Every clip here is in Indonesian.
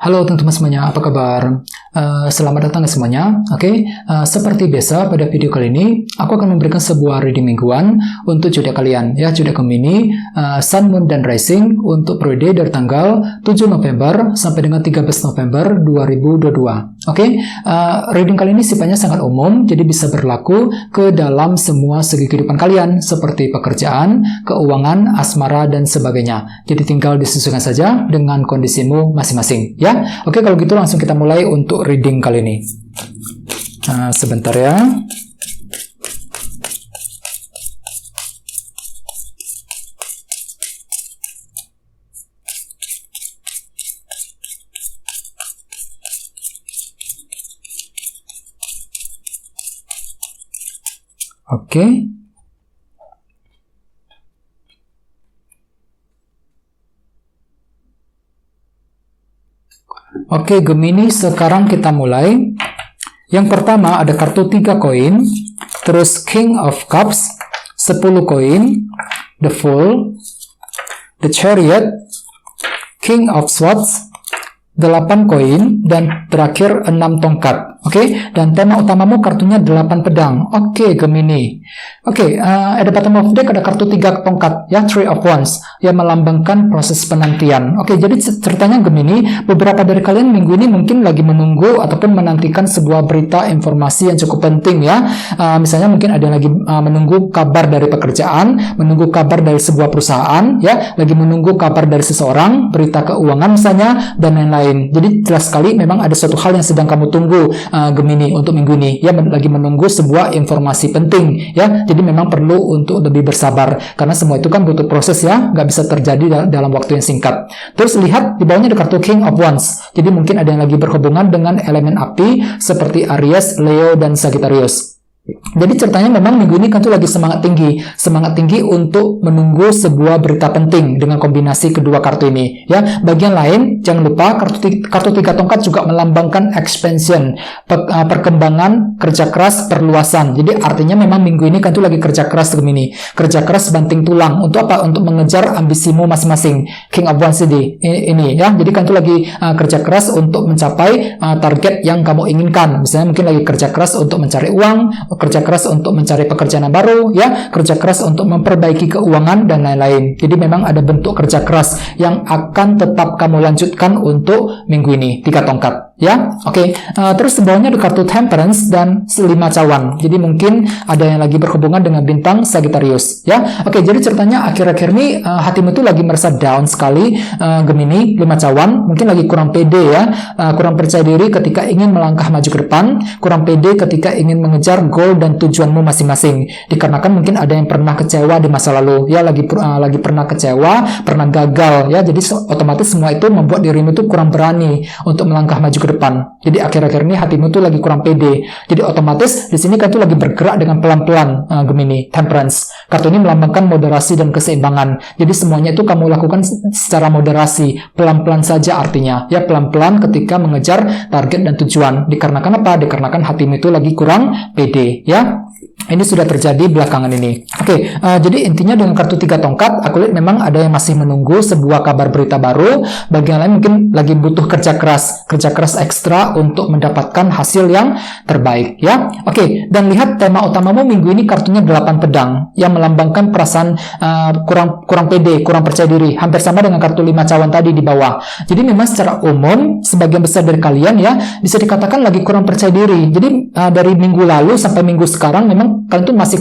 Halo teman-teman semuanya, apa kabar? Selamat datang semuanya. Oke, seperti biasa pada video kali ini, aku akan memberikan sebuah reading mingguan untuk zodiak kalian, ya, zodiak Gemini, Sun, Moon, dan Rising untuk periode dari tanggal 7 November sampai dengan 13 November 2022. Oke, reading kali ini sifatnya sangat umum, jadi bisa berlaku ke dalam semua segi kehidupan kalian, seperti pekerjaan, keuangan, asmara, dan sebagainya. Jadi tinggal disesuaikan saja dengan kondisimu masing-masing, ya. Oke, kalau gitu langsung kita mulai untuk reading kali ini. Sebentar ya. Oke. Oke, Gemini, sekarang kita mulai. Yang pertama ada kartu 3 koin, terus King of Cups, 10 koin, The Fool, The Chariot, King of Swords, 8 koin, dan terakhir 6 tongkat. Oke, dan tema utamamu kartunya 8 pedang. Oke, Gemini. Oke, at the bottom of deck ada kartu 3 tongkat, ya, Three of Wands, yang melambangkan proses penantian. Oke, jadi ceritanya Gemini, beberapa dari kalian minggu ini mungkin lagi menunggu ataupun menantikan sebuah berita informasi yang cukup penting, ya. Misalnya mungkin ada yang lagi menunggu kabar dari pekerjaan, menunggu kabar dari sebuah perusahaan, ya, lagi menunggu kabar dari seseorang, berita keuangan misalnya, dan lain-lain. Jadi jelas sekali memang ada suatu hal yang sedang kamu tunggu, Gemini, untuk minggu ini, ya, lagi menunggu sebuah informasi penting, ya. Jadi memang perlu untuk lebih bersabar karena semua itu kan butuh proses, ya, nggak bisa terjadi dalam waktu yang singkat. Terus lihat di bawahnya ada kartu King of Wands, jadi mungkin ada yang lagi berhubungan dengan elemen api seperti Aries, Leo, dan Sagittarius. Jadi ceritanya memang minggu ini kan tuh lagi semangat tinggi untuk menunggu sebuah berita penting dengan kombinasi kedua kartu ini, ya. Bagian lain jangan lupa kartu 3 tongkat juga melambangkan expansion, perkembangan, kerja keras, perluasan. Jadi artinya memang minggu ini kan tuh lagi kerja keras Gemini, kerja keras banting tulang untuk apa? Untuk mengejar ambisimu masing-masing. King of Wands ini, ya. Jadi kan tuh lagi kerja keras untuk mencapai target yang kamu inginkan. Misalnya mungkin lagi kerja keras untuk mencari uang, kerja keras untuk mencari pekerjaan yang baru, ya, kerja keras untuk memperbaiki keuangan, dan lain-lain. Jadi memang ada bentuk kerja keras yang akan tetap kamu lanjutkan untuk minggu ini, 3 tongkat, ya. Oke, terus sebelumnya ada kartu Temperance dan 5 cawan. Jadi mungkin ada yang lagi berhubungan dengan bintang Sagittarius, ya. Oke, jadi ceritanya akhir-akhir ini hatimu tuh lagi merasa down sekali, Gemini, 5 cawan, mungkin lagi kurang pede, ya, kurang percaya diri ketika ingin melangkah maju ke depan, kurang pede ketika ingin mengejar goal dan tujuanmu masing-masing. Dikarenakan mungkin ada yang pernah kecewa di masa lalu, ya, lagi pernah kecewa, pernah gagal, ya. Jadi otomatis semua itu membuat dirimu tuh kurang berani untuk melangkah maju ke depan. Jadi akhir-akhir ini hatimu tuh lagi kurang pede. Jadi otomatis di sini kan tuh lagi bergerak dengan pelan-pelan, Gemini, Temperance. Kartu ini melambangkan moderasi dan keseimbangan. Jadi semuanya itu kamu lakukan secara moderasi, pelan-pelan saja artinya, ya, pelan-pelan ketika mengejar target dan tujuan. Dikarenakan apa? Dikarenakan hatimu itu lagi kurang pede, ya. Ini sudah terjadi belakangan ini. Oke, jadi intinya dengan kartu 3 tongkat, aku lihat memang ada yang masih menunggu sebuah kabar berita baru. Bagian lain mungkin lagi butuh kerja keras ekstra untuk mendapatkan hasil yang terbaik, ya. Oke, dan lihat tema utamamu minggu ini kartunya 8 pedang yang melambangkan perasaan kurang pede, kurang percaya diri. Hampir sama dengan kartu 5 cawan tadi di bawah. Jadi memang secara umum sebagian besar dari kalian, ya, bisa dikatakan lagi kurang percaya diri. Jadi dari minggu lalu sampai minggu sekarang memang kalian tuh masih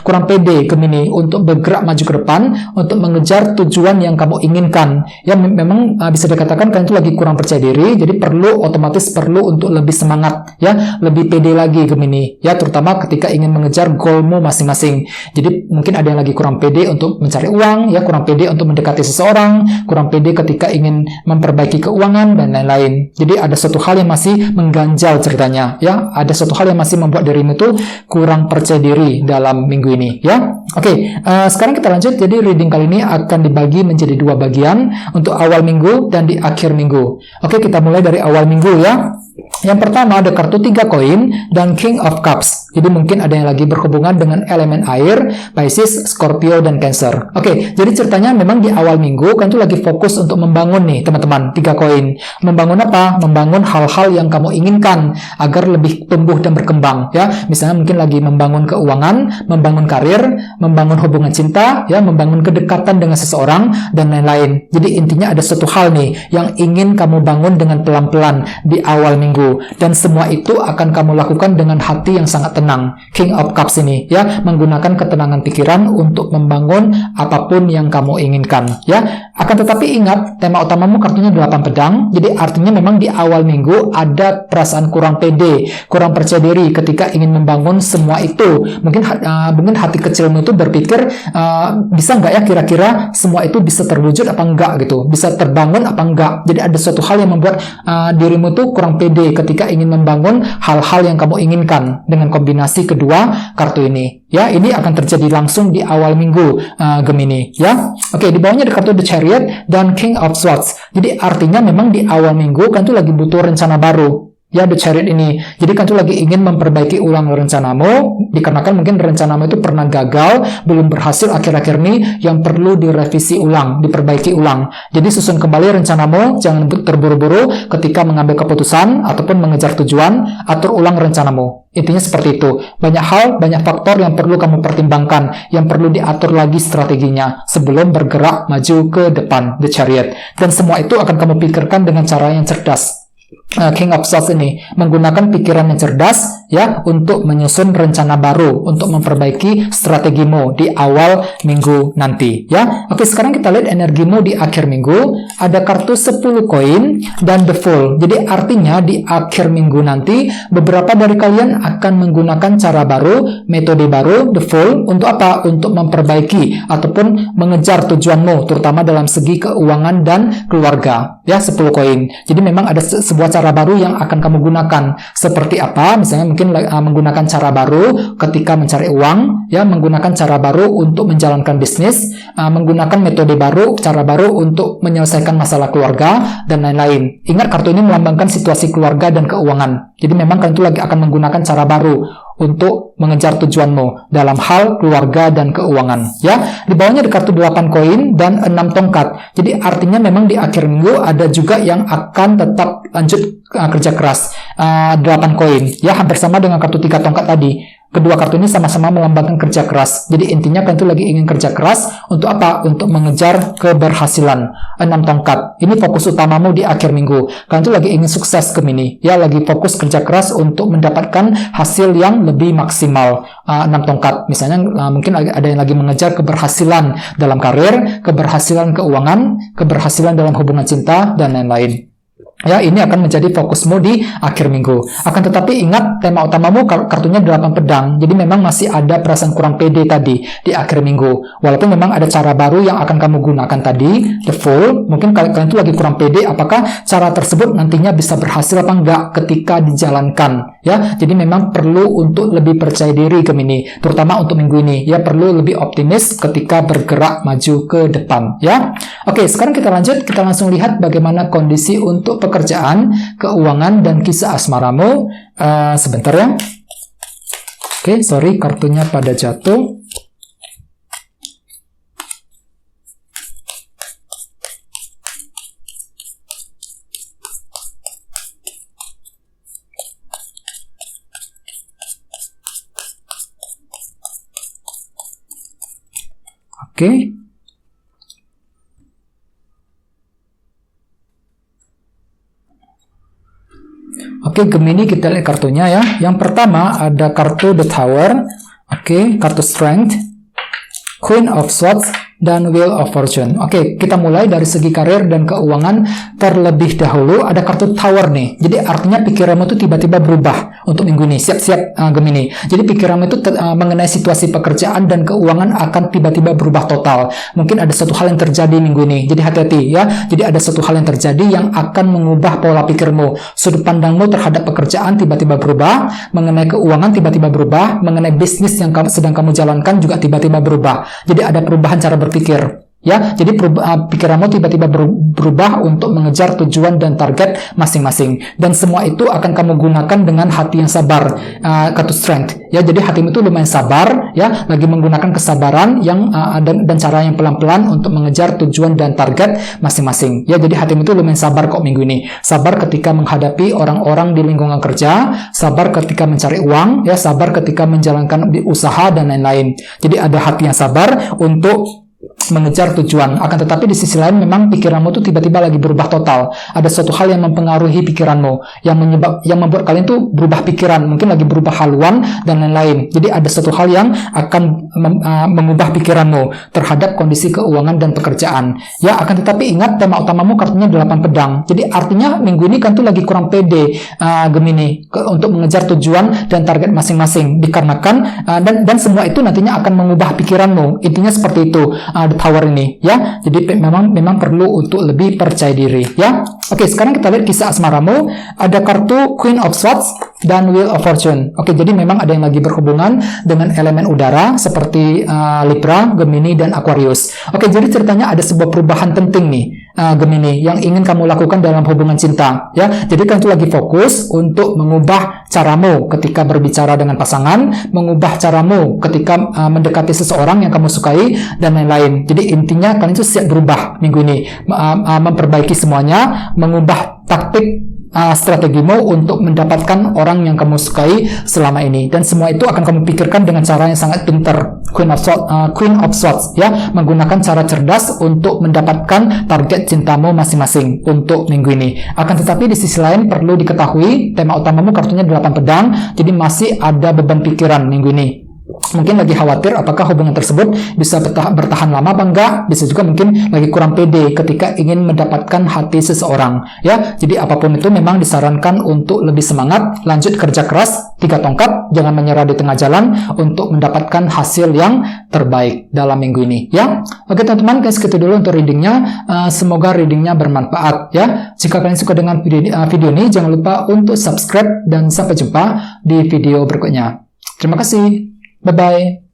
kurang pede, Gemini, untuk bergerak maju ke depan, untuk mengejar tujuan yang kamu inginkan, ya. Memang bisa dikatakan kalian tuh lagi kurang percaya diri, jadi otomatis perlu untuk lebih semangat, ya, lebih pede lagi, Gemini, ya, terutama ketika ingin mengejar goalmu masing-masing. Jadi mungkin ada yang lagi kurang pede untuk mencari uang, ya, kurang pede untuk mendekati seseorang, kurang pede ketika ingin memperbaiki keuangan, dan lain-lain. Jadi ada suatu hal yang masih mengganjal ceritanya, ya, ada suatu hal yang masih membuat dirimu tuh kurang percaya diri dalam minggu ini, ya. Oke, sekarang kita lanjut. Jadi reading kali ini akan dibagi menjadi 2 bagian, untuk awal minggu dan di akhir minggu. Oke, kita mulai dari awal minggu, ya. Yang pertama ada kartu 3 koin dan King of Cups, Jadi mungkin ada yang lagi berhubungan dengan elemen air, Pisces, Scorpio, dan Cancer. Oke, jadi ceritanya memang di awal minggu kan tuh lagi fokus untuk membangun nih teman-teman, 3 koin. Membangun apa? Membangun hal-hal yang kamu inginkan agar lebih tumbuh dan berkembang ya. Misalnya mungkin lagi membangun keuangan, membangun karir, membangun hubungan cinta, ya, membangun kedekatan dengan seseorang dan lain-lain. Jadi intinya ada satu hal nih yang ingin kamu bangun dengan pelan-pelan di awal minggu, dan semua itu akan kamu lakukan dengan hati yang sangat tenang. King of Cups ini ya, menggunakan ketenangan pikiran untuk membangun apapun yang kamu inginkan ya. Akan tetapi ingat, tema utamamu kartunya 8 pedang. Jadi artinya memang di awal minggu ada perasaan kurang pede, kurang percaya diri ketika ingin membangun semua itu. Mungkin hati kecilmu itu berpikir, bisa nggak ya kira-kira semua itu bisa terwujud apa enggak gitu, bisa terbangun apa enggak. Jadi ada suatu hal yang membuat dirimu tuh kurang pede ketika ingin membangun hal-hal yang kamu inginkan dengan kombinasi kedua kartu ini. Ya, ini akan terjadi langsung di awal minggu Gemini ya. Oke, di bawahnya ada kartu The Chariot dan King of Swords. Jadi artinya memang di awal minggu kan tuh lagi butuh rencana baru. Ya, The Chariot ini. Jadi kan tuh lagi ingin memperbaiki ulang rencanamu, dikarenakan mungkin rencanamu itu pernah gagal, belum berhasil akhir-akhir ini, yang perlu direvisi ulang, diperbaiki ulang. Jadi susun kembali rencanamu, jangan terburu-buru ketika mengambil keputusan ataupun mengejar tujuan, atur ulang rencanamu. Intinya seperti itu. Banyak hal, banyak faktor yang perlu kamu pertimbangkan, yang perlu diatur lagi strateginya sebelum bergerak maju ke depan, The Chariot. Dan semua itu akan kamu pikirkan dengan cara yang cerdas. King of Swords ini menggunakan pikiran yang cerdas ya untuk menyusun rencana baru untuk memperbaiki strategimu di awal minggu nanti ya. Oke, sekarang kita lihat energimu di akhir minggu. Ada kartu 10 koin dan The Fool. Jadi artinya di akhir minggu nanti beberapa dari kalian akan menggunakan cara baru, metode baru, The Fool, untuk apa? Untuk memperbaiki ataupun mengejar tujuanmu, terutama dalam segi keuangan dan keluarga ya. 10 koin. Jadi memang ada sebuah cara baru yang akan kamu gunakan. Seperti apa? Misalnya mungkin menggunakan cara baru ketika mencari uang, ya, menggunakan cara baru untuk menjalankan bisnis, menggunakan metode baru, cara baru untuk menyelesaikan masalah keluarga, dan lain-lain. Ingat, kartu ini melambangkan situasi keluarga dan keuangan. Jadi memang kalian itu lagi akan menggunakan cara baru untuk mengejar tujuanmu dalam hal keluarga dan keuangan ya. Di bawahnya ada kartu 8 koin dan 6 tongkat. Jadi artinya memang di akhir minggu ada juga yang akan tetap lanjut kerja keras. 8 koin ya, hampir sama dengan kartu 3 tongkat tadi. Kedua kartu ini sama-sama melambangkan kerja keras. Jadi intinya kalian tuh lagi ingin kerja keras untuk apa? Untuk mengejar keberhasilan. 6 tongkat. Ini fokus utamamu di akhir minggu. Kalian tuh lagi ingin sukses Gemini. Ya, lagi fokus kerja keras untuk mendapatkan hasil yang lebih maksimal. 6 tongkat. Misalnya mungkin ada yang lagi mengejar keberhasilan dalam karir, keberhasilan keuangan, keberhasilan dalam hubungan cinta, dan lain-lain. Ya, ini akan menjadi fokusmu di akhir minggu. Akan tetapi ingat, tema utamamu kartunya 8 pedang. Jadi memang masih ada perasaan kurang pede tadi di akhir minggu. Walaupun memang ada cara baru yang akan kamu gunakan tadi, The Fool. Mungkin kalian itu lagi kurang pede apakah cara tersebut nantinya bisa berhasil apa enggak ketika dijalankan. Ya, jadi memang perlu untuk lebih percaya diri Gemini, terutama untuk minggu ini. Ya, perlu lebih optimis ketika bergerak maju ke depan. Ya, oke. Sekarang kita lanjut. Kita langsung lihat bagaimana kondisi untuk pekerjaan, keuangan, dan kisah asmaramu. Sebentar ya. Oke, sorry, kartunya pada jatuh. Oke. Oke, Gemini, kita lihat kartunya ya. Yang pertama ada kartu The Tower. Oke, kartu Strength, Queen of Swords, dan Wheel of Fortune. Oke, kita mulai dari segi karir dan keuangan terlebih dahulu. Ada kartu Tower nih. Jadi artinya pikiranmu itu tiba-tiba berubah untuk minggu ini. Siap-siap Gemini. Jadi pikiranmu itu mengenai situasi pekerjaan dan keuangan akan tiba-tiba berubah total. Mungkin ada satu hal yang terjadi minggu ini. Jadi hati-hati ya. Jadi ada satu hal yang terjadi yang akan mengubah pola pikirmu. Sudut pandangmu terhadap pekerjaan tiba-tiba berubah. Mengenai keuangan tiba-tiba berubah. Mengenai bisnis yang sedang kamu jalankan juga tiba-tiba berubah. Jadi ada perubahan cara berpikir ya. Jadi pikiranmu tiba-tiba berubah untuk mengejar tujuan dan target masing-masing, dan semua itu akan kamu gunakan dengan hati yang sabar, kartu strength, ya. Jadi hatimu itu lumayan sabar, ya, lagi menggunakan kesabaran yang dan cara yang pelan-pelan untuk mengejar tujuan dan target masing-masing, ya. Jadi hatimu itu lumayan sabar kok minggu ini. Sabar ketika menghadapi orang-orang di lingkungan kerja, sabar ketika mencari uang, ya, sabar ketika menjalankan usaha dan lain-lain. Jadi ada hati yang sabar untuk mengejar tujuan. Akan tetapi di sisi lain memang pikiranmu tuh tiba-tiba lagi berubah total. Ada suatu hal yang mempengaruhi pikiranmu, yang membuat kalian tuh berubah pikiran, mungkin lagi berubah haluan dan lain-lain. Jadi ada suatu hal yang akan mengubah pikiranmu terhadap kondisi keuangan dan pekerjaan. Ya, akan tetapi ingat tema utamamu kartunya 8 pedang. Jadi artinya minggu ini kan tuh lagi kurang pede, Gemini, untuk mengejar tujuan dan target masing-masing, dikarenakan dan semua itu nantinya akan mengubah pikiranmu. Intinya seperti itu. The Tower ini, ya. Jadi memang perlu untuk lebih percaya diri, ya. Oke, sekarang kita lihat kisah asmaramu. Ada kartu Queen of Swords dan Wheel of Fortune. Oke, jadi memang ada yang lagi berhubungan dengan elemen udara seperti Libra, Gemini, dan Aquarius. Oke, jadi ceritanya ada sebuah perubahan penting nih, Gemini, yang ingin kamu lakukan dalam hubungan cinta, ya. Jadi kamu tuh lagi fokus untuk mengubah caramu ketika berbicara dengan pasangan, mengubah caramu ketika mendekati seseorang yang kamu sukai, dan lain-lain. Jadi intinya kalian itu siap berubah minggu ini, memperbaiki semuanya, mengubah taktik strategimu untuk mendapatkan orang yang kamu sukai selama ini, dan semua itu akan kamu pikirkan dengan cara yang sangat pintar. Queen of Swords, ya, menggunakan cara cerdas untuk mendapatkan target cintamu masing-masing untuk minggu ini. Akan tetapi di sisi lain perlu diketahui tema utamamu kartunya 8 pedang, jadi masih ada beban pikiran minggu ini. Mungkin lagi khawatir apakah hubungan tersebut bisa bertahan lama apa enggak. Bisa juga mungkin lagi kurang pede ketika ingin mendapatkan hati seseorang, ya. Jadi apapun itu memang disarankan untuk lebih semangat, lanjut kerja keras, 3 tongkat, jangan menyerah di tengah jalan untuk mendapatkan hasil yang terbaik dalam minggu ini, ya. Oke teman-teman, guys, segitu dulu untuk readingnya. Semoga readingnya bermanfaat, ya. Jika kalian suka dengan video ini, jangan lupa untuk subscribe, dan sampai jumpa di video berikutnya. Terima kasih. Bye-bye.